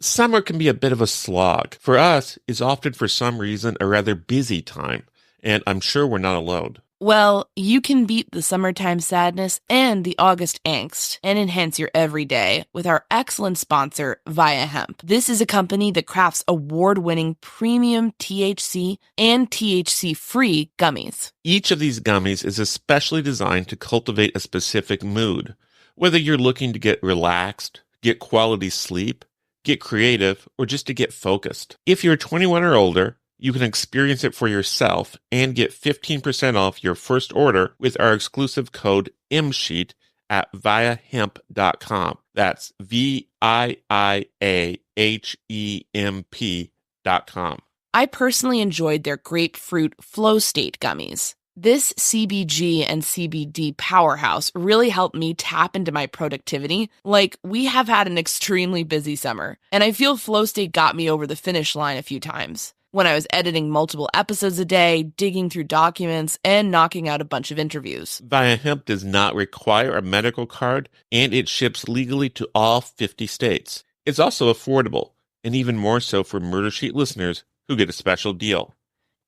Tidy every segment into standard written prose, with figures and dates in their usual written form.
Summer can be a bit of a slog. For us, it's often for some reason a rather busy time, and I'm sure we're not alone. Well, you can beat the summertime sadness and the August angst and enhance your everyday with our excellent sponsor, Via Hemp. This is a company that crafts award-winning premium THC and THC-free gummies. Each of these gummies is especially designed to cultivate a specific mood. Whether you're looking to get relaxed, get quality sleep, get creative, or just to get focused. If you're 21 or older, you can experience it for yourself and get 15% off your first order with our exclusive code MSheet at viahemp.com. That's VIIAHEMP.com. I personally enjoyed their grapefruit flow state gummies. This CBG and CBD powerhouse really helped me tap into my productivity. Like, we have had an extremely busy summer, and I feel flow state got me over the finish line a few times when I was editing multiple episodes a day, digging through documents, and knocking out a bunch of interviews. Via Hemp does not require a medical card, and it ships legally to all 50 states. It's also affordable, and even more so for Murder Sheet listeners who get a special deal.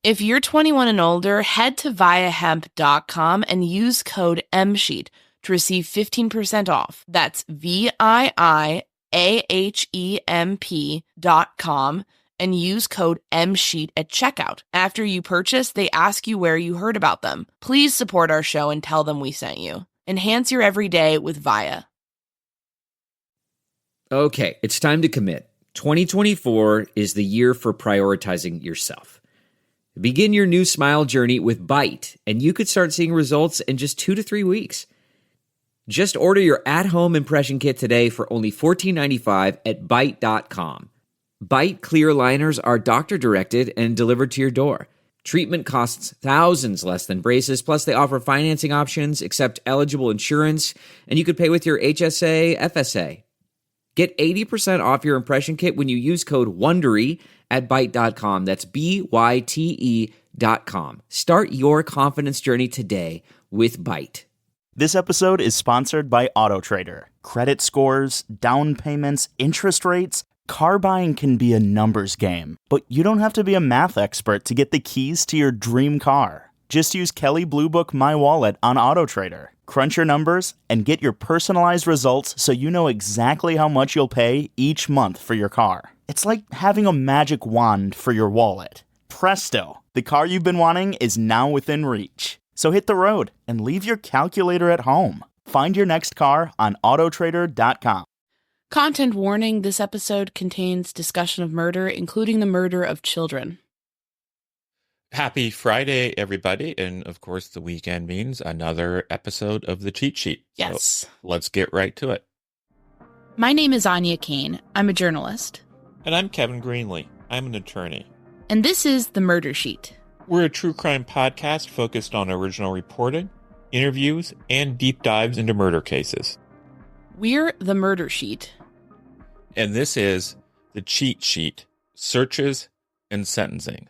If you're 21 and older, head to viahemp.com and use code MSheet to receive 15% off. That's VIIAHEMP.com and use code MSheet at checkout. After you purchase, they ask you where you heard about them. Please support our show and tell them we sent you. Enhance your everyday with Via. Okay, it's time to commit. 2024 is the year for prioritizing yourself. Begin your new smile journey with Byte, and you could start seeing results in just 2 to 3 weeks. Just order your at-home impression kit today for only $14.95 at Byte.com. Byte clear liners are doctor-directed and delivered to your door. Treatment costs thousands less than braces, plus they offer financing options, accept eligible insurance, and you could pay with your HSA, FSA. Get 80% off your impression kit when you use code WONDERY at Byte.com. That's BYTE.com. Start your confidence journey today with Byte. This episode is sponsored by AutoTrader. Credit scores, down payments, interest rates. Car buying can be a numbers game, but you don't have to be a math expert to get the keys to your dream car. Just use Kelley Blue Book My Wallet on AutoTrader. Crunch your numbers and get your personalized results so you know exactly how much you'll pay each month for your car. It's like having a magic wand for your wallet. Presto! The car you've been wanting is now within reach. So hit the road and leave your calculator at home. Find your next car on autotrader.com. Content warning: this episode contains discussion of murder, including the murder of children. Happy Friday, everybody. And of course, the weekend means another episode of the Cheat Sheet. Yes. So let's get right to it. My name is Anya Kane. I'm a journalist. And I'm Kevin Greenlee. I'm an attorney. And this is The Murder Sheet. We're a true crime podcast focused on original reporting, interviews, and deep dives into murder cases. We're The Murder Sheet. And this is the Cheat Sheet, Searches and Sentencing.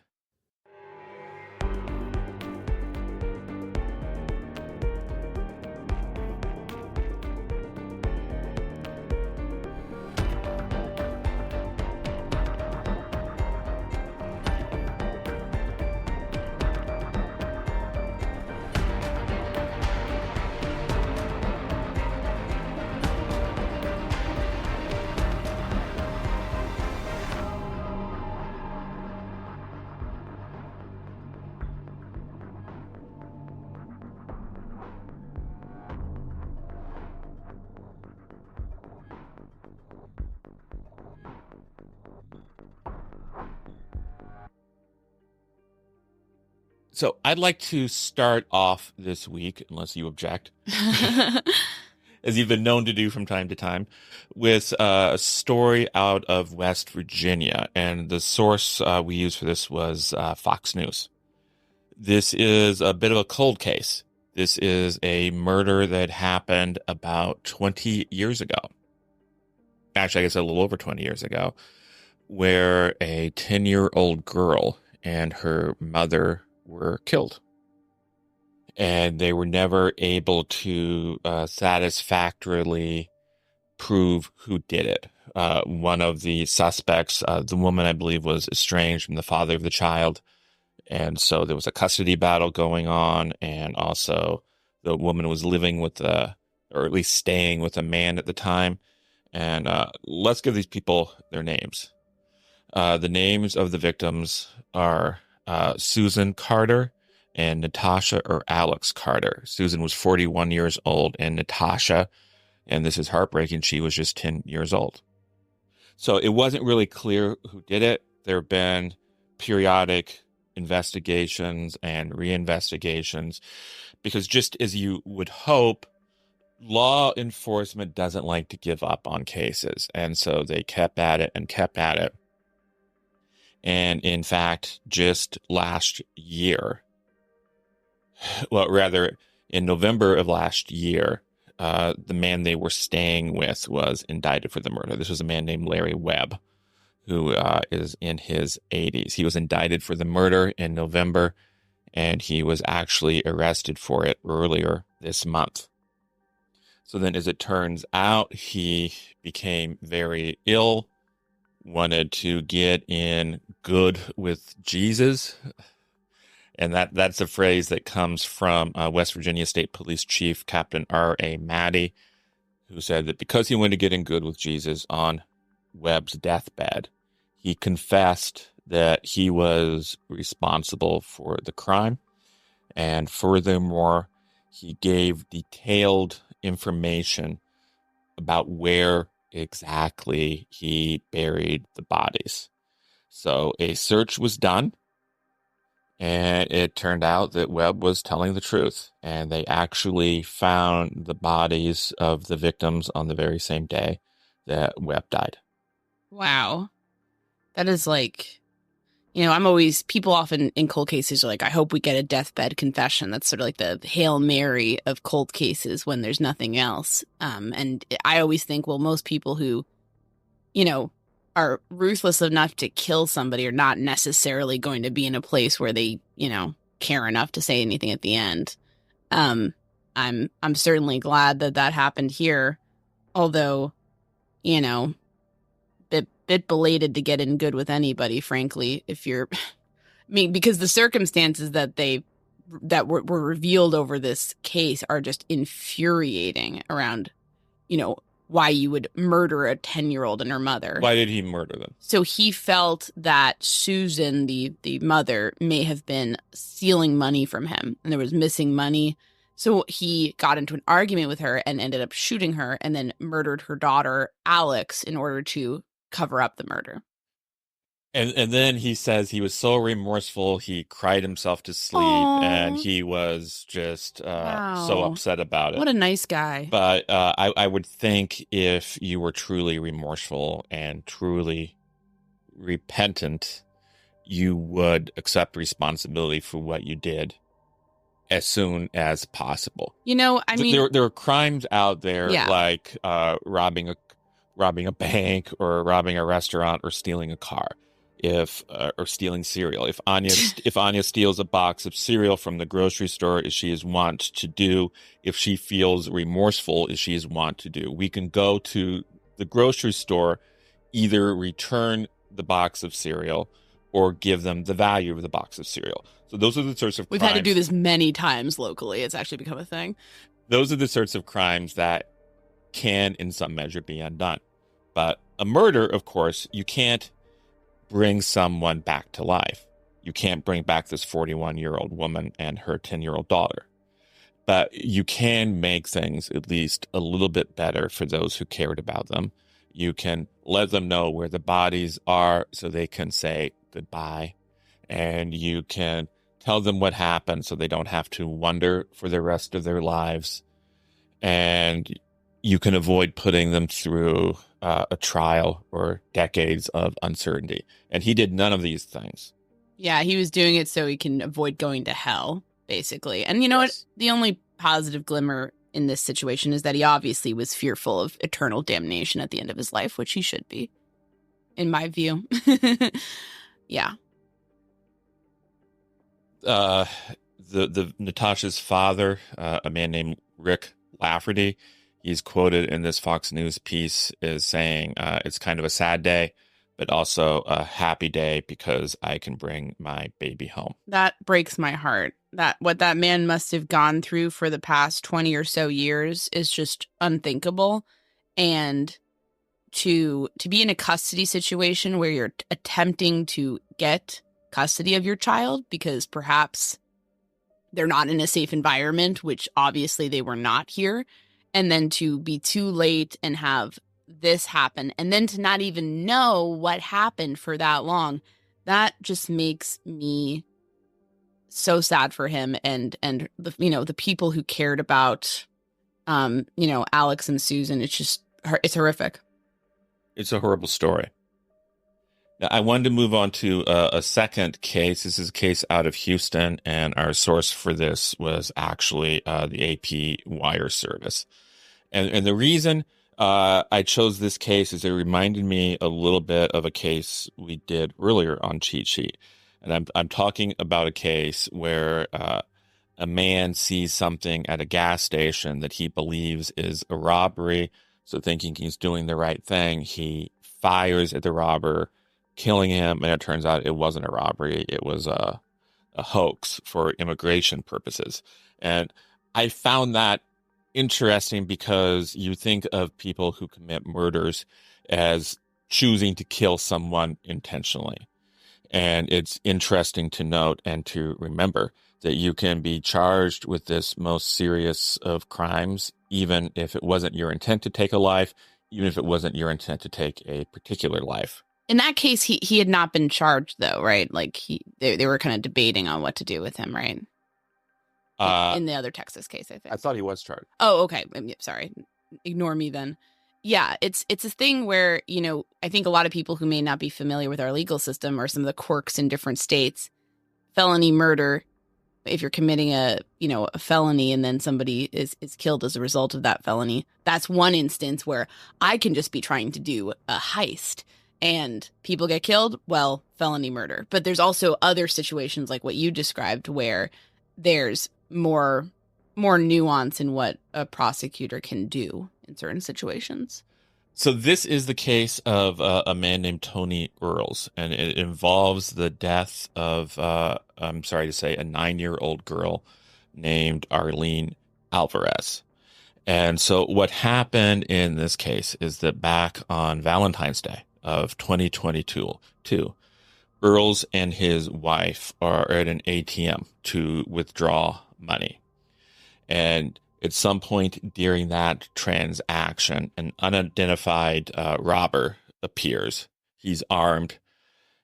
So I'd like to start off this week, unless you object, as you've been known to do from time to time, with a story out of West Virginia. And the source we used for this was Fox News. This is a bit of a cold case. This is a murder that happened about 20 years ago. Actually, I guess a little over 20 years ago, where a 10-year-old girl and her mother were killed. And they were never able to satisfactorily prove who did it. one of the suspects, the woman, I believe, was estranged from the father of the child. And so there was a custody battle going on. And also the woman was living with or at least staying with a man at the time. And let's give these people their names. The names of the victims are Susan Carter and Natasha or Alex Carter. Susan was 41 years old, and Natasha, and this is heartbreaking, she was just 10 years old. So it wasn't really clear who did it. There have been periodic investigations and reinvestigations because, just as you would hope, law enforcement doesn't like to give up on cases. And so they kept at it and kept at it. And in fact, just last year, well, rather in November of last year, the man they were staying with was indicted for the murder. This was a man named Larry Webb, who is in his 80s. He was indicted for the murder in November, and he was actually arrested for it earlier this month. So then, as it turns out, he became very ill, wanted to get in good with Jesus. And that's a phrase that comes from West Virginia State Police Chief Captain R.A. Maddy, who said that because he wanted to get in good with Jesus on Webb's deathbed, he confessed that he was responsible for the crime. And furthermore, he gave detailed information about where exactly he buried the bodies. So a search was done, and it turned out that Webb was telling the truth. And they actually found the bodies of the victims on the very same day that Webb died. Wow. That is like, people often in cold cases are like, I hope we get a deathbed confession. That's sort of like the Hail Mary of cold cases when there's nothing else. And I always think, well, most people who, are ruthless enough to kill somebody are not necessarily going to be in a place where they, care enough to say anything at the end. I'm certainly glad that happened here, although, bit belated to get in good with anybody, frankly, if you're, because the circumstances that were revealed over this case are just infuriating around, why you would murder a 10-year-old and her mother. Why did he murder them? So he felt that Susan, the mother, may have been stealing money from him, and there was missing money. So he got into an argument with her and ended up shooting her and then murdered her daughter, Alex, in order to cover up the murder. And then he says he was so remorseful, he cried himself to sleep. Aww. And he was just so upset about it. What a nice guy. But I would think if you were truly remorseful and truly repentant, you would accept responsibility for what you did as soon as possible. There are crimes out there like robbing a bank or robbing a restaurant or stealing a car. Or stealing cereal. If Anya steals a box of cereal from the grocery store, as she is wont to do, if she feels remorseful, as she is wont to do, we can go to the grocery store, either return the box of cereal or give them the value of the box of cereal. So those are the sorts of We've crimes. had to do this many times locally. It's actually become a thing. Those are the sorts of crimes that can, in some measure, be undone. But a murder, of course, you can't bring someone back to life. You can't bring back this 41-year-old woman and her 10-year-old daughter. But you can make things at least a little bit better for those who cared about them. You can let them know where the bodies are so they can say goodbye. And you can tell them what happened so they don't have to wonder for the rest of their lives. And you can avoid putting them through a trial or decades of uncertainty. And he did none of these things. Yeah, he was doing it so he can avoid going to hell, basically. And you know what? The only positive glimmer in this situation is that he obviously was fearful of eternal damnation at the end of his life, which he should be, in my view. Yeah. The Natasha's father, a man named Rick Lafferty, He's quoted in this Fox News piece as saying, it's kind of a sad day, but also a happy day because I can bring my baby home. That breaks my heart. That what that man must have gone through for the past 20 or so years is just unthinkable. And to be in a custody situation where you're attempting to get custody of your child because perhaps they're not in a safe environment, which obviously they were not here, and then to be too late and have this happen, and then to not even know what happened for that long, that just makes me so sad for him and the the people who cared about Alex and Susan. It's horrific. It's a horrible story. Now, I wanted to move on to a second case. This is a case out of Houston, and our source for this was actually the AP Wire Service. And the reason I chose this case is it reminded me a little bit of a case we did earlier on Cheat Sheet. And I'm talking about a case where a man sees something at a gas station that he believes is a robbery. So thinking he's doing the right thing, he fires at the robber, killing him. And it turns out it wasn't a robbery. It was a hoax for immigration purposes. And I found that interesting because you think of people who commit murders as choosing to kill someone intentionally. And it's interesting to note and to remember that you can be charged with this most serious of crimes, even if it wasn't your intent to take a life, even if it wasn't your intent to take a particular life. In that case, he had not been charged, though, right? Like they were kind of debating on what to do with him, right? In the other Texas case, I think. I thought he was charged. Oh, okay. Sorry. Ignore me then. Yeah, it's a thing where, I think a lot of people who may not be familiar with our legal system or some of the quirks in different states, felony murder, if you're committing a felony and then somebody is killed as a result of that felony, that's one instance where I can just be trying to do a heist and people get killed, well, felony murder. But there's also other situations like what you described where there's more nuance in what a prosecutor can do in certain situations. So this is the case of a man named Tony Earls, and it involves the death of, I'm sorry to say, a 9-year-old girl named Arlene Alvarez. And so what happened in this case is that back on Valentine's Day of 2022, Earls and his wife are at an ATM to withdraw money. And at some point during that transaction, an unidentified robber appears. He's armed,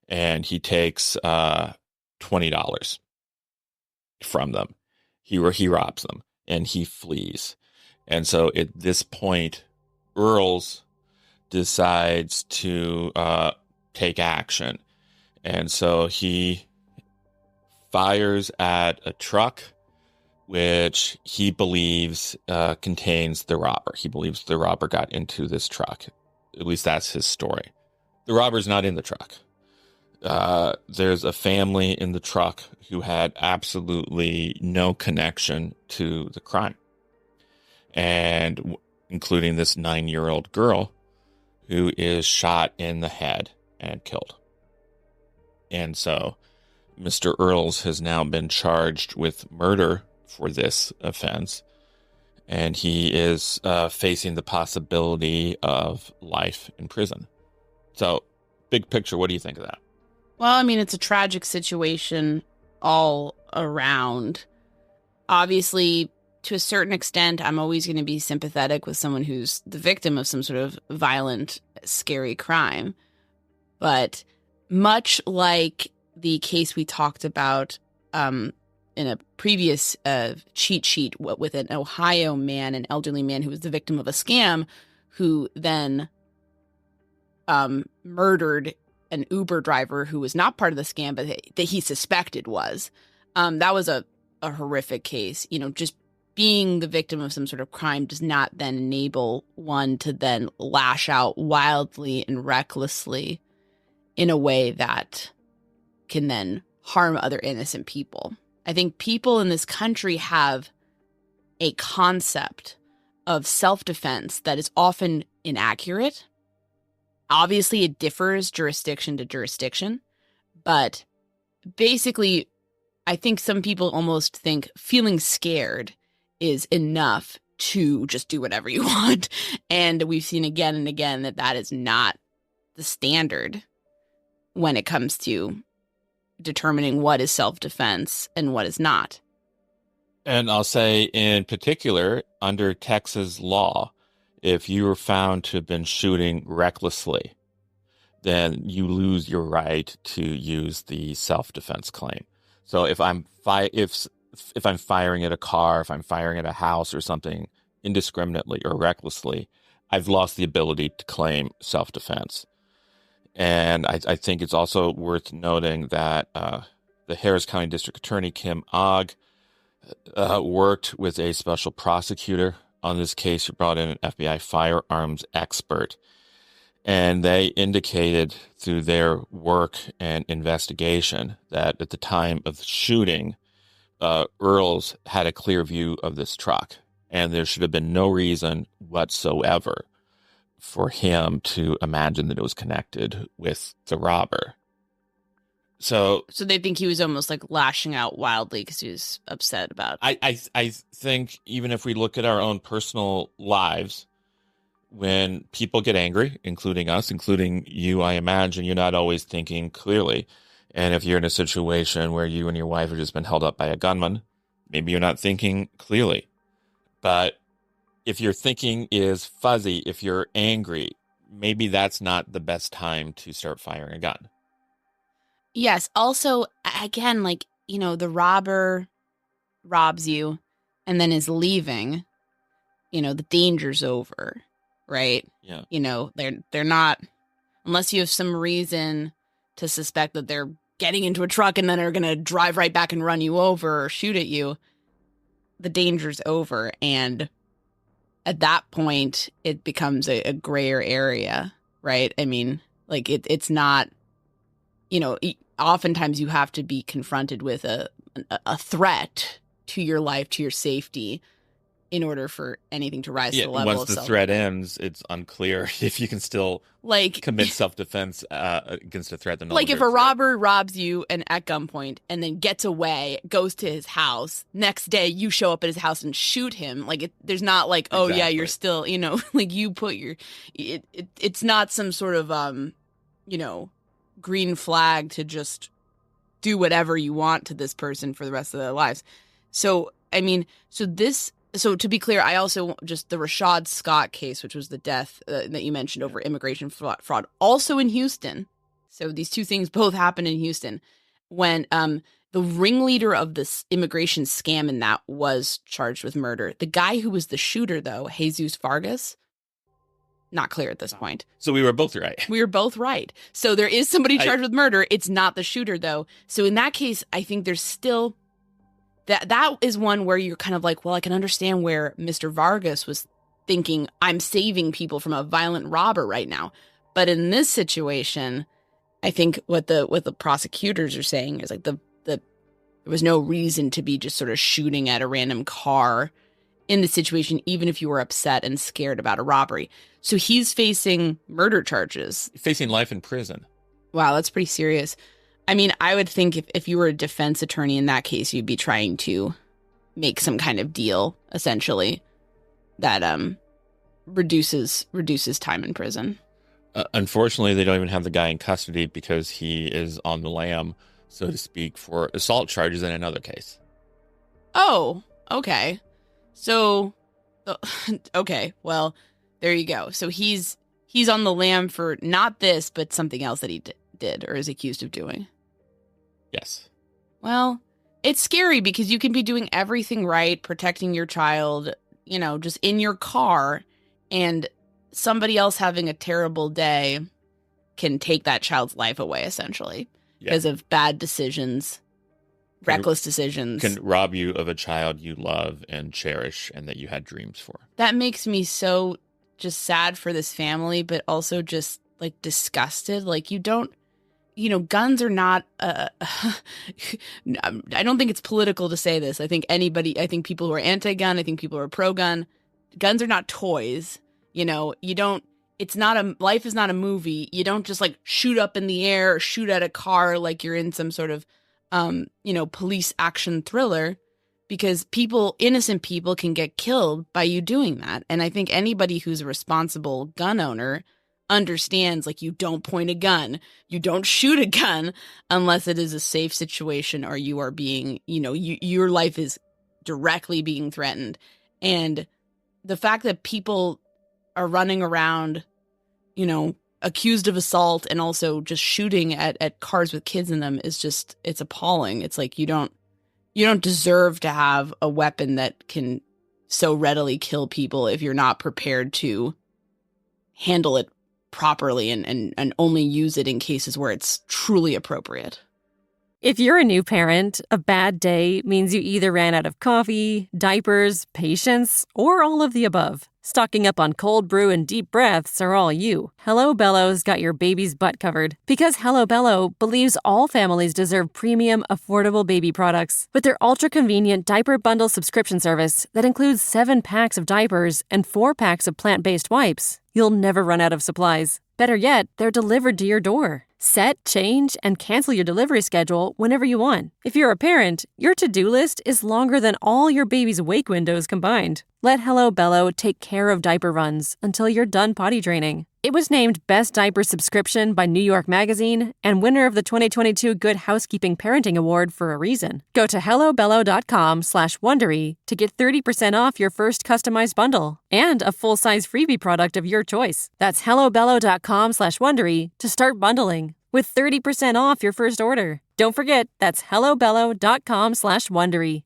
and he takes $20 from them. He robs them, and he flees. And so at this point, Earls decides to take action. And so he fires at a truck which he believes contains the robber. He believes the robber got into this truck. At least that's his story. The robber's not in the truck. There's a family in the truck who had absolutely no connection to the crime. And including this 9-year-old girl who is shot in the head and killed. And so Mr. Earls has now been charged with murder for this offense, and he is facing the possibility of life in prison. So, big picture, what do you think of that? Well, I mean, it's a tragic situation all around. Obviously, to a certain extent, I'm always going to be sympathetic with someone who's the victim of some sort of violent, scary crime. But much like the case we talked about in a previous cheat sheet with an Ohio man, an elderly man who was the victim of a scam, who then murdered an Uber driver who was not part of the scam, but that he suspected was. That was a horrific case. Just being the victim of some sort of crime does not then enable one to then lash out wildly and recklessly in a way that can then harm other innocent people. I think people in this country have a concept of self-defense that is often inaccurate. Obviously, it differs jurisdiction to jurisdiction, but basically, I think some people almost think feeling scared is enough to just do whatever you want. And we've seen again and again that that is not the standard when it comes to determining what is self-defense and what is not. And I'll say in particular, under Texas law, if you were found to have been shooting recklessly, then you lose your right to use the self-defense claim. So if I'm firing at a car, if I'm firing at a house or something indiscriminately or recklessly, I've lost the ability to claim self-defense. And I think it's also worth noting that the Harris County District Attorney, Kim Ogg, worked with a special prosecutor on this case who brought in an FBI firearms expert. And they indicated through their work and investigation that at the time of the shooting, Earls had a clear view of this truck. And there should have been no reason whatsoever for him to imagine that it was connected with the robber. So they think he was almost like lashing out wildly because he was upset about it. I think even if we look at our own personal lives, when people get angry, including us, including you, I imagine you're not always thinking clearly. And if you're in a situation where you and your wife have just been held up by a gunman, maybe you're not thinking clearly. But if your thinking is fuzzy, if you're angry, maybe that's not the best time to start firing a gun. Yes. Also, again, like, you know, the robber robs you and then is leaving, you know, the danger's over, right? Yeah. You know, they're not, unless you have some reason to suspect that they're getting into a truck and then are going to drive right back and run you over or shoot at you, the danger's over. And at that point, it becomes a grayer area, right? I mean, like it's not, you know, oftentimes you have to be confronted with a threat to your life, to your safety, in order for anything to rise to the level of once the threat ends, it's unclear if you can still commit self-defense against a threat. Like if a robber robs you at gunpoint and then gets away, goes to his house, next day you show up at his house and shoot him. Like there's not like, oh yeah, you're still, you know, like you put your, it's not some sort of, you know, green flag to just do whatever you want to this person for the rest of their lives. So, I mean, so to be clear, I also just the Rashad Scott case, which was the death that you mentioned over immigration fraud, also in Houston. So these two things both happened in Houston when the ringleader of this immigration scam in that was charged with murder. The guy who was the shooter, though, Jesus Vargas, not clear at this point. So we were both right. We were both right. So there is somebody charged with murder. It's not the shooter, though. So in that case, I think there's still... That is one where you're kind of like, well, I can understand where Mr. Vargas was thinking, I'm saving people from a violent robber right now. But in this situation, I think what the prosecutors are saying is like there was no reason to be just sort of shooting at a random car in the situation, even if you were upset and scared about a robbery. So he's facing murder charges. Facing life in prison. Wow, that's pretty serious. I mean, I would think if you were a defense attorney in that case, you'd be trying to make some kind of deal, essentially, that reduces time in prison. Unfortunately, they don't even have the guy in custody because he is on the lam, so to speak, for assault charges in another case. Oh, okay. So, okay, well, there you go. So he's on the lam for not this, but something else that he did or is accused of doing. Yes. Well, it's scary because you can be doing everything right, protecting your child, you know, just in your car, and somebody else having a terrible day can take that child's life away, essentially, because of bad decisions, reckless decisions. Can rob you of a child you love and cherish and that you had dreams for. That makes me so just sad for this family, but also just like disgusted. Like you don't, you know, guns are not, I don't think it's political to say this. I think people who are anti-gun, I think people who are pro-gun, guns are not toys. You know, life is not a movie. You don't just like shoot up in the air or shoot at a car like you're in some sort of, police action thriller, because innocent people can get killed by you doing that. And I think anybody who's a responsible gun owner understands, like, you don't point a gun, you don't shoot a gun unless it is a safe situation or you are being, your life is directly being threatened. And the fact that people are running around, accused of assault and also just shooting at cars with kids in them it's appalling. It's like, you don't deserve to have a weapon that can so readily kill people if you're not prepared to handle it properly and only use it in cases where it's truly appropriate. If you're a new parent, a bad day means you either ran out of coffee, diapers, patience, or all of the above. Stocking up on cold brew and deep breaths are all you. Hello Bello's got your baby's butt covered. Because Hello Bello believes all families deserve premium, affordable baby products. With their ultra-convenient diaper bundle subscription service that includes 7 packs of diapers and 4 packs of plant-based wipes, you'll never run out of supplies. Better yet, they're delivered to your door. Set, change, and cancel your delivery schedule whenever you want. If you're a parent, your to-do list is longer than all your baby's wake windows combined. Let Hello Bello take care of diaper runs until you're done potty training. It was named Best Diaper Subscription by New York Magazine and winner of the 2022 Good Housekeeping Parenting Award for a reason. Go to hellobello.com/Wondery to get 30% off your first customized bundle and a full-size freebie product of your choice. That's hellobello.com/Wondery to start bundling with 30% off your first order. Don't forget, that's hellobello.com/Wondery.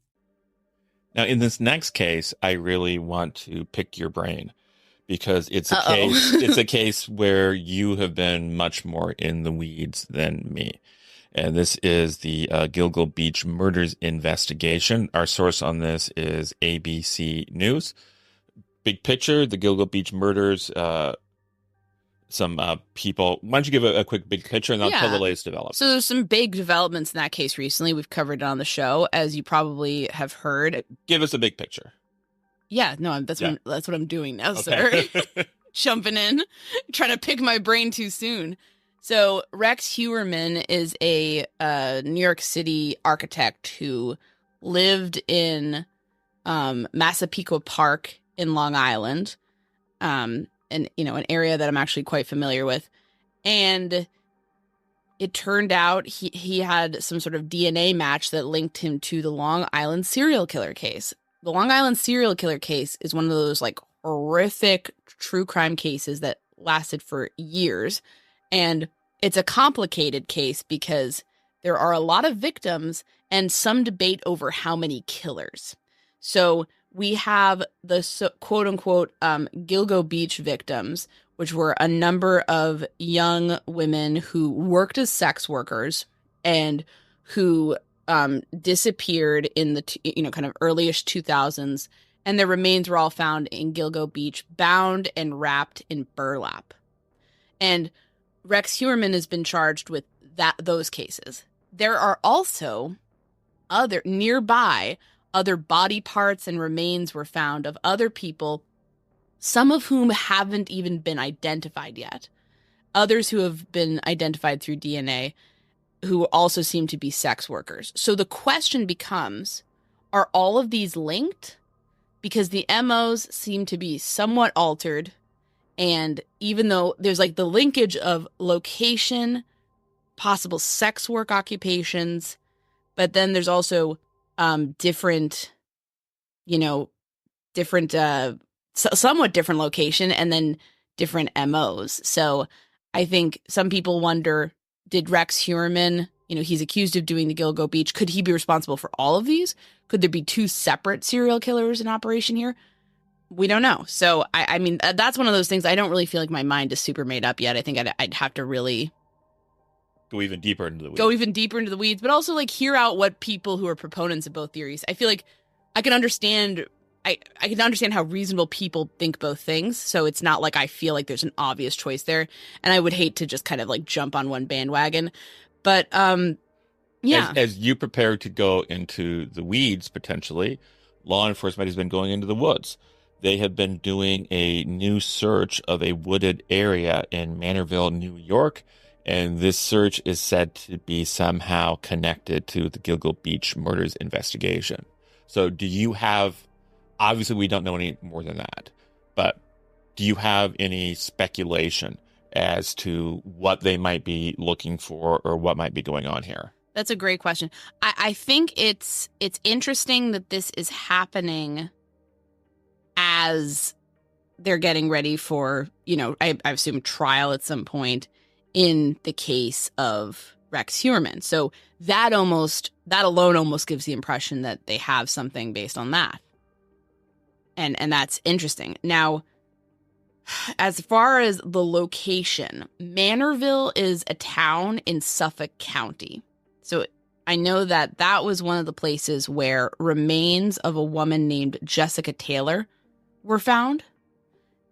Now, in this next case, I really want to pick your brain because it's a case where you have been much more in the weeds than me. And this is the Gilgo Beach murders investigation. Our source on this is ABC News. Big picture, the Gilgo Beach murders, some people. Why don't you give a quick big picture and I'll tell the latest developments. So there's some big developments in that case recently. We've covered it on the show, as you probably have heard. Give us a big picture. Yeah, no, that's what I'm doing now, sir. Jumping in, trying to pick my brain too soon. So Rex Heuermann is a New York City architect who lived in Massapequa Park in Long Island, and an area that I'm actually quite familiar with. And it turned out he had some sort of DNA match that linked him to the Long Island serial killer case. The Long Island serial killer case is one of those like horrific true crime cases that lasted for years. And it's a complicated case because there are a lot of victims and some debate over how many killers. So we have the quote unquote Gilgo Beach victims, which were a number of young women who worked as sex workers and who disappeared in the kind of early-ish 2000s, and their remains were all found in Gilgo Beach, bound and wrapped in burlap. And Rex Heuermann has been charged with those cases. There are also other body parts and remains were found of other people, some of whom haven't even been identified yet. Others who have been identified through DNA, who also seem to be sex workers. So the question becomes, are all of these linked? Because the MOs seem to be somewhat altered. And even though there's like the linkage of location, possible sex work occupations, but then there's also somewhat different location and then different MOs. So I think some people wonder, did Rex Heuermann, he's accused of doing the Gilgo Beach, could he be responsible for all of these? Could there be 2 separate serial killers in operation here? We don't know. So, I mean, that's one of those things. I don't really feel like my mind is super made up yet. I think I'd have to really go even deeper into the weeds. But also like hear out what people who are proponents of both theories. I feel like I can understand. I can understand how reasonable people think both things. So it's not like I feel like there's an obvious choice there. And I would hate to just kind of like jump on one bandwagon. But yeah. As you prepare to go into the weeds, potentially, law enforcement has been going into the woods. they have been doing a new search of a wooded area in Manorville, New York, and this search is said to be somehow connected to the Gilgo Beach murders investigation. So do you have, obviously we don't know any more than that, but do you have any speculation as to what they might be looking for or what might be going on here? That's a great question. I think it's interesting that this is happening as they're getting ready for, I assume trial at some point in the case of Rex Heuermann. So that alone almost gives the impression that they have something based on that. And that's interesting. Now, as far as the location, Manorville is a town in Suffolk County. So I know that was one of the places where remains of a woman named Jessica Taylor were found.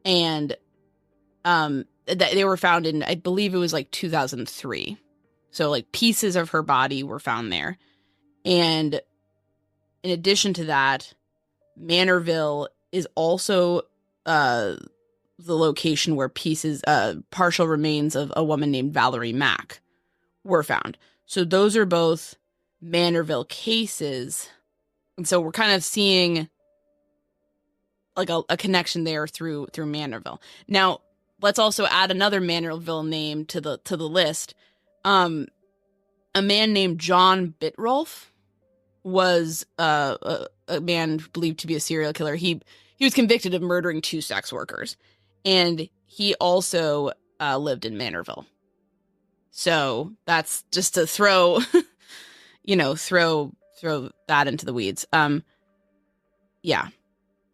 And they were found in, I believe it was like 2003. So like pieces of her body were found there. And in addition to that, Manorville is also the location where partial remains of a woman named Valerie Mack were found. So those are both Manorville cases. And so we're kind of seeing like a connection there through Manorville. Now, let's also add another Manorville name to the list. A man named John Bitrolf was a man believed to be a serial killer. He was convicted of murdering 2 sex workers, and he also lived in Manorville. So that's just to throw, throw that into the weeds. Yeah,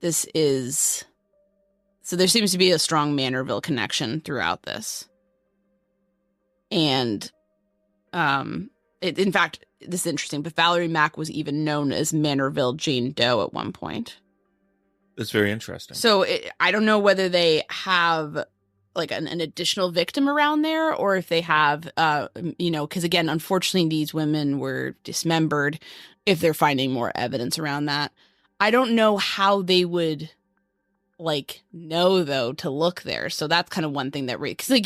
this is. So there seems to be a strong Manorville connection throughout this. And in fact, this is interesting, but Valerie Mack was even known as Manorville Jane Doe at one point. That's very interesting. So I don't know whether they have like an additional victim around there, or if they have, because again, unfortunately, these women were dismembered. If they're finding more evidence around that, I don't know how they would know though to look there. So that's kind of one thing that, because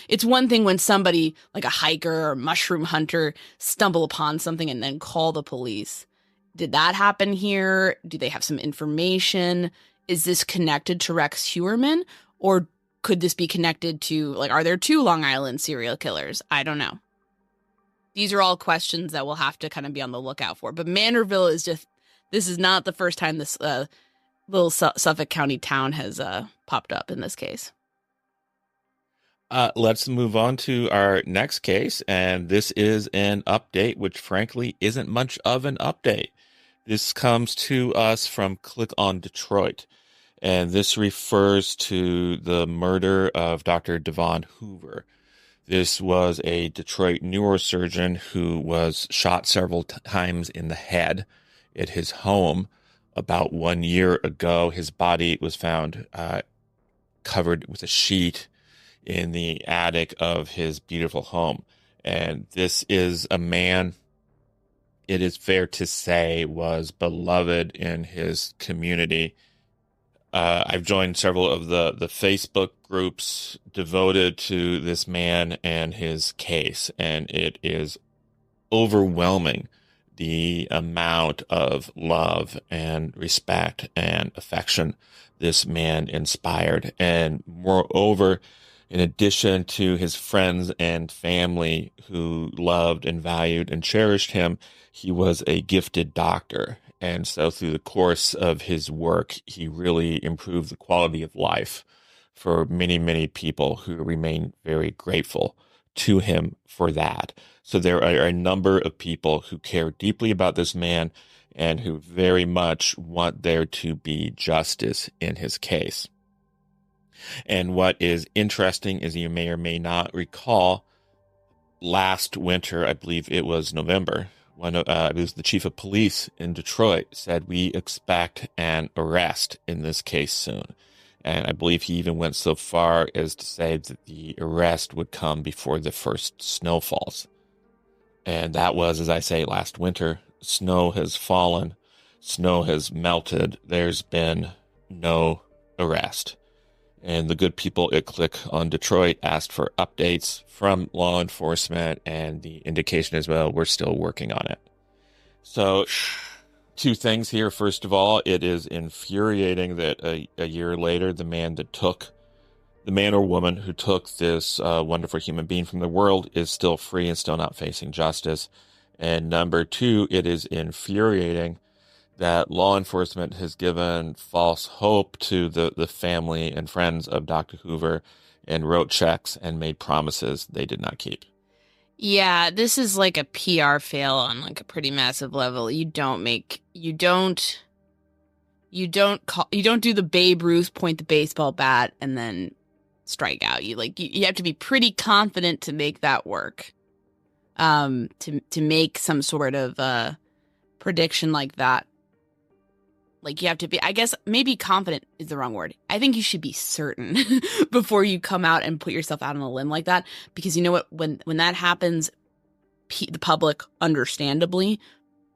it's one thing when somebody like a hiker or mushroom hunter stumble upon something and then call the police. Did that happen here? Do they have some information? Is this connected to Rex Heuermann, or could this be connected to, are there 2 Long Island serial killers? I don't know. These are all questions that we'll have to kind of be on the lookout for. But Manorville this is not the first time this little Suffolk County town has popped up in this case. Let's move on to our next case. And this is an update, which frankly isn't much of an update. This comes to us from Click on Detroit. And this refers to the murder of Dr. Devon Hoover. This was a Detroit neurosurgeon who was shot several times in the head at his home. About 1 year ago, his body was found covered with a sheet in the attic of his beautiful home. And this is a man, it is fair to say, was beloved in his community. I've joined several of the Facebook groups devoted to this man and his case, and it is overwhelming the amount of love and respect and affection this man inspired. And moreover, in addition to his friends and family who loved and valued and cherished him, he was a gifted doctor. And so through the course of his work, he really improved the quality of life for many, many people who remain very grateful to him for that. So there are a number of people who care deeply about this man and who very much want there to be justice in his case. And what is interesting is, you may or may not recall, last winter, I believe it was November, when it was the chief of police in Detroit said, we expect an arrest in this case soon. And I believe he even went so far as to say that the arrest would come before the first snowfalls. And that was, as I say, last winter. Snow has fallen. Snow has melted. There's been no arrest. And the good people at Click on Detroit asked for updates from law enforcement, and the indication as well, we're still working on it. So, two things here. First of all, it is infuriating that a year later, the man or woman who took this wonderful human being from the world is still free and still not facing justice. And number two, it is infuriating that law enforcement has given false hope to the family and friends of Dr. Hoover and wrote checks and made promises they did not keep. Yeah, this is like a PR fail on like a pretty massive level. You don't do the Babe Ruth point the baseball bat and then strike out. You have to be pretty confident to make that work. To make some sort of prediction like that. Like, you have to be, I guess maybe confident is the wrong word. I think you should be certain before you come out and put yourself out on a limb like that. Because you know what? When that happens, the public, understandably,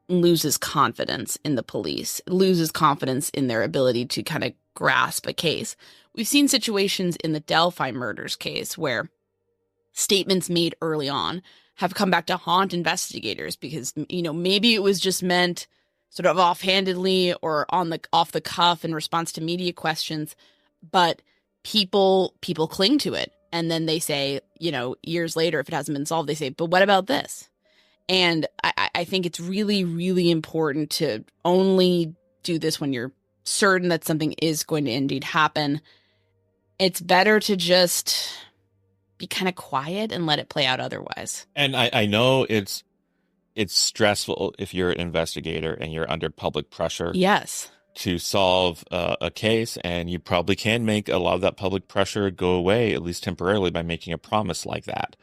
loses confidence in the police, loses confidence in their ability to kind of grasp a case. We've seen situations in the Delphi murders case where statements made early on have come back to haunt investigators because, maybe it was just meant sort of offhandedly or off the cuff in response to media questions, but people cling to it. And then they say, years later, if it hasn't been solved, they say, but what about this? And I think it's really, really important to only do this when you're certain that something is going to indeed happen. It's better to just be kind of quiet and let it play out otherwise. And I know it's stressful if you're an investigator and you're under public pressure. Yes. To solve a case, and you probably can make a lot of that public pressure go away, at least temporarily, by making a promise like that.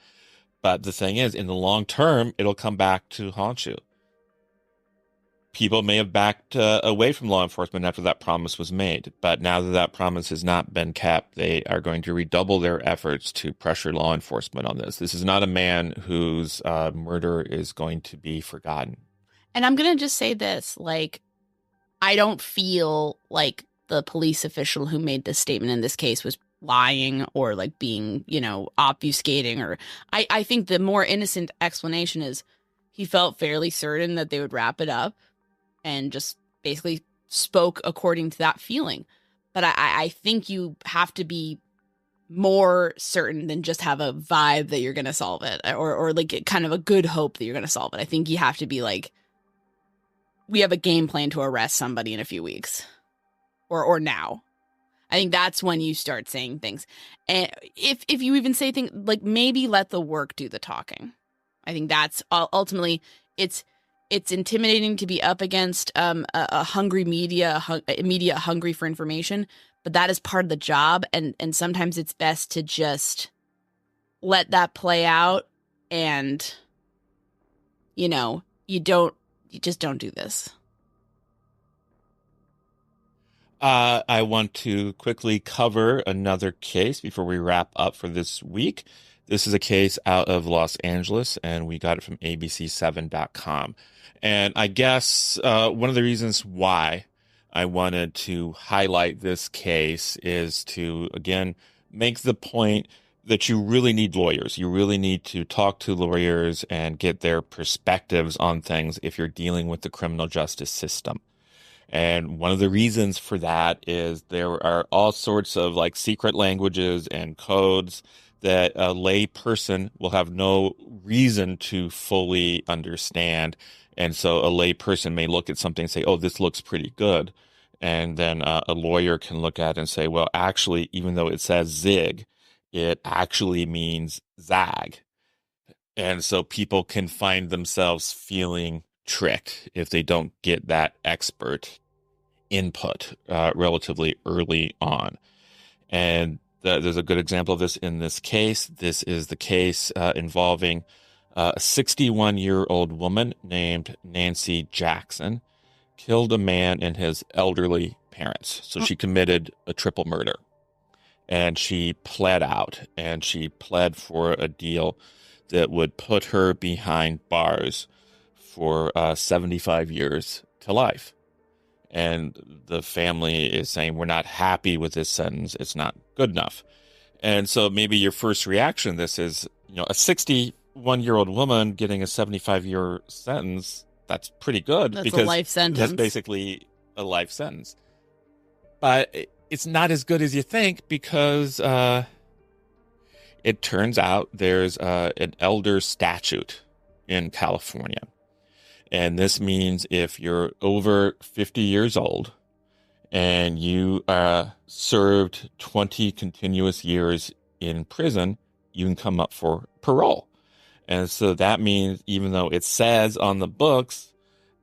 But the thing is, in the long term, it'll come back to haunt you. People may have backed away from law enforcement after that promise was made, but now that promise has not been kept, they are going to redouble their efforts to pressure law enforcement on this. This is not a man whose murder is going to be forgotten. And I'm going to just say this, I don't feel like the police official who made this statement in this case was lying or being, obfuscating, or I think the more innocent explanation is he felt fairly certain that they would wrap it up and just basically spoke according to that feeling. But I think you have to be more certain than just have a vibe that you're going to solve it or kind of a good hope that you're going to solve it. I think you have to be we have a game plan to arrest somebody in a few weeks or now. I think that's when you start saying things. And if you even say things maybe let the work do the talking. I think that's ultimately it's intimidating to be up against a hungry media hungry for information, but that is part of the job. And sometimes it's best to just let that play out. And, you just don't do this. I want to quickly cover another case before we wrap up for this week. This is a case out of Los Angeles, and we got it from abc7.com. And I guess one of the reasons why I wanted to highlight this case is to, again, make the point that you really need lawyers. You really need to talk to lawyers and get their perspectives on things if you're dealing with the criminal justice system. And one of the reasons for that is there are all sorts of secret languages and codes that a lay person will have no reason to fully understand. And so a lay person may look at something and say, oh, this looks pretty good. And then a lawyer can look at it and say, well, actually, even though it says zig, it actually means zag. And so people can find themselves feeling tricked if they don't get that expert input relatively early on. And there's a good example of this in this case. This is the case involving a 61-year-old woman named Nancy Jackson killed a man and his elderly parents. So she committed a triple murder. And she pled out, and she pled for a deal that would put her behind bars for 75 years to life. and the family is saying, we're not happy with this sentence. It's not good enough. And so maybe your first reaction to this is, a 61-year-old woman getting a 75-year sentence, that's pretty good. That's because a life sentence. That's basically a life sentence. But it's not as good as you think because it turns out there's an elder statute in California. And this means if you're over 50 years old and you served 20 continuous years in prison, you can come up for parole. And so that means even though it says on the books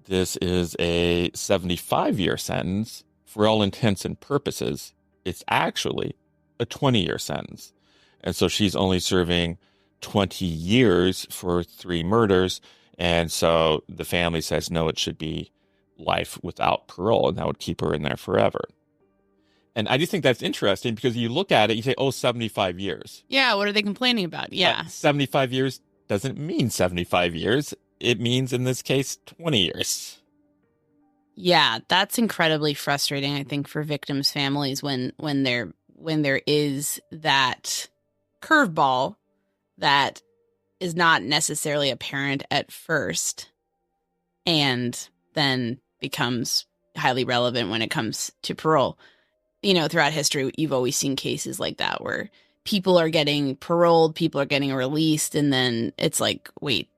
this is a 75-year sentence, for all intents and purposes, it's actually a 20-year sentence. And so she's only serving 20 years for 3 murders. And so the family says, no, it should be life without parole, and that would keep her in there forever. And I just think that's interesting because you look at it, you say, 75 years. Yeah, what are they complaining about? Yeah. 75 years doesn't mean 75 years. It means, in this case, 20 years. Yeah, that's incredibly frustrating, I think, for victims' families when there is that curveball that is not necessarily apparent at first and then becomes highly relevant when it comes to parole. Throughout history, you've always seen cases like that where people are getting paroled, people are getting released, and then it's like, wait,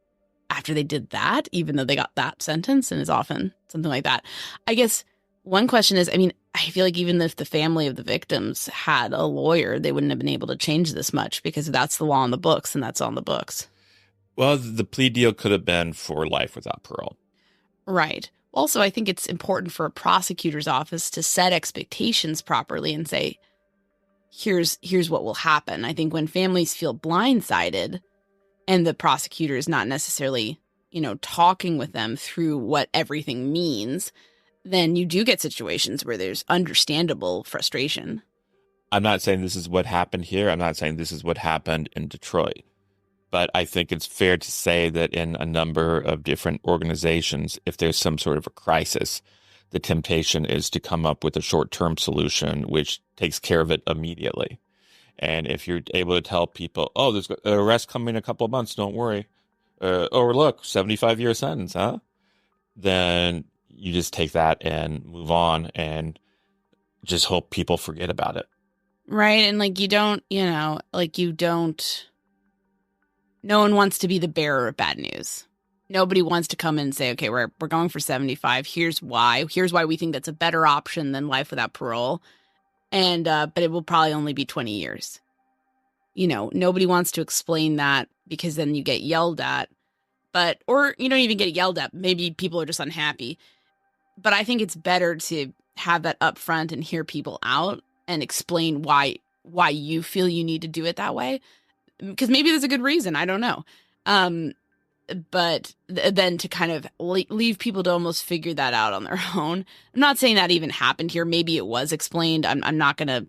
after they did that, even though they got that sentence, and it's often something like that. I guess one question is, I feel like even if the family of the victims had a lawyer, they wouldn't have been able to change this much because that's the law on the books, and that's on the books. Well, the plea deal could have been for life without parole. Right. Also, I think it's important for a prosecutor's office to set expectations properly and say, here's what will happen. I think when families feel blindsided and the prosecutor is not necessarily, talking with them through what everything means, then you do get situations where there's understandable frustration. I'm not saying this is what happened here. I'm not saying this is what happened in Detroit. But I think it's fair to say that in a number of different organizations, if there's some sort of a crisis, the temptation is to come up with a short-term solution which takes care of it immediately. And if you're able to tell people, there's an arrest coming in a couple of months, don't worry. Or look, 75-year sentence, huh? Then you just take that and move on and just hope people forget about it. Right. And no one wants to be the bearer of bad news. Nobody wants to come in and say, okay, we're going for 75. Here's why. Here's why we think that's a better option than life without parole. And but it will probably only be 20 years. Nobody wants to explain that because then you get yelled at. Or you don't even get yelled at. Maybe people are just unhappy. But I think it's better to have that up front and hear people out and explain why you feel you need to do it that way. Because maybe there's a good reason. I don't know. But then to kind of leave people to almost figure that out on their own. I'm not saying that even happened here. Maybe it was explained. I'm not going to,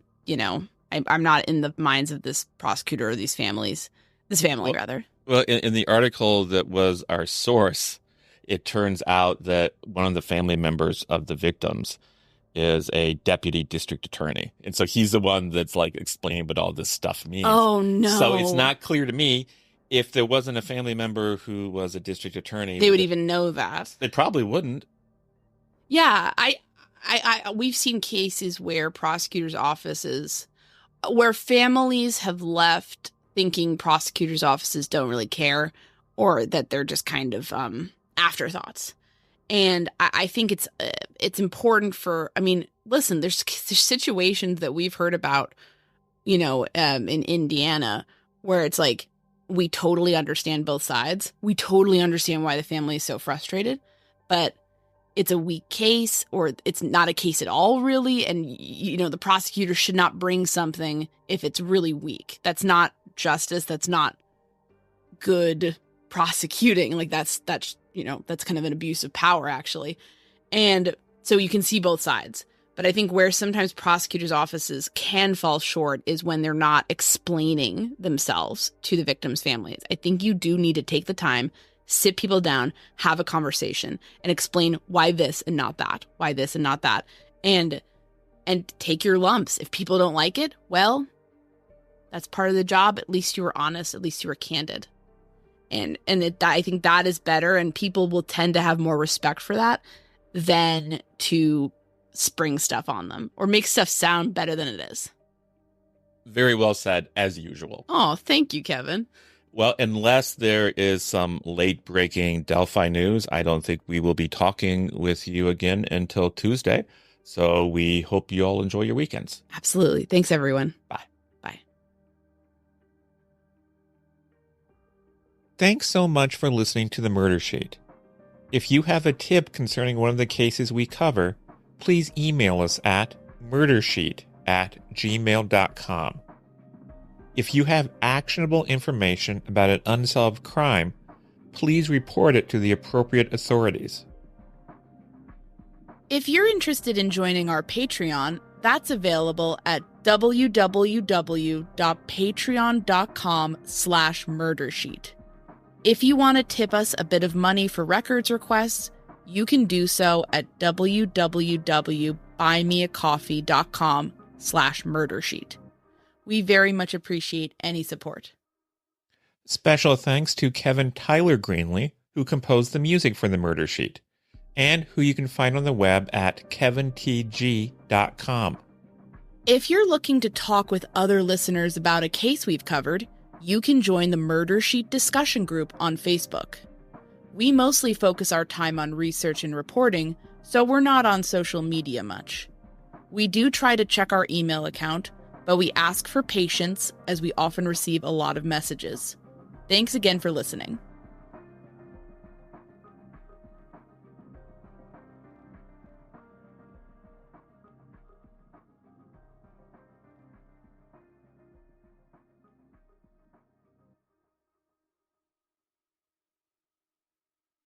I'm not in the minds of this prosecutor or these families. This family, rather. Well, in the article that was our source, it turns out that one of the family members of the victims is a deputy district attorney. And so he's the one that's explaining what all this stuff means. Oh, no. So it's not clear to me if there wasn't a family member who was a district attorney. They would even know that. They probably wouldn't. Yeah. We've seen cases where prosecutors' offices, where families have left thinking prosecutors' offices don't really care or that they're just kind of afterthoughts. And I think it's important listen, there's situations that we've heard about, in Indiana where it's like, we totally understand both sides. We totally understand why the family is so frustrated, but it's a weak case or it's not a case at all, really. And, the prosecutor should not bring something if it's really weak. That's not justice. That's not good prosecuting. That's kind of an abuse of power, actually. And so you can see both sides. But I think where sometimes prosecutors' offices can fall short is when they're not explaining themselves to the victims' families. I think you do need to take the time sit people down, have a conversation, and explain why this and not that, why this and not that, and take your lumps. If people don't like it, well, that's part of the job. At least you were honest. At least you were candid. I think that is better, and people will tend to have more respect for that than to spring stuff on them or make stuff sound better than it is. Very well said, as usual. Oh, thank you, Kevin. Well, unless there is some late-breaking Delphi news, I don't think we will be talking with you again until Tuesday. So we hope you all enjoy your weekends. Absolutely. Thanks, everyone. Bye. Bye. Thanks so much for listening to The Murder Sheet. If you have a tip concerning one of the cases we cover, please email us at murdersheet@gmail.com. If you have actionable information about an unsolved crime, please report it to the appropriate authorities. If you're interested in joining our Patreon, that's available at www.patreon.com/murdersheet. If you want to tip us a bit of money for records requests, you can do so at www.buymeacoffee.com/murdersheet. We very much appreciate any support. Special thanks to Kevin Tyler Greenlee, who composed the music for The Murder Sheet, and who you can find on the web at kevintg.com. If you're looking to talk with other listeners about a case we've covered, you can join the Murder Sheet discussion group on Facebook. We mostly focus our time on research and reporting, so we're not on social media much. We do try to check our email account, but we ask for patience as we often receive a lot of messages. Thanks again for listening.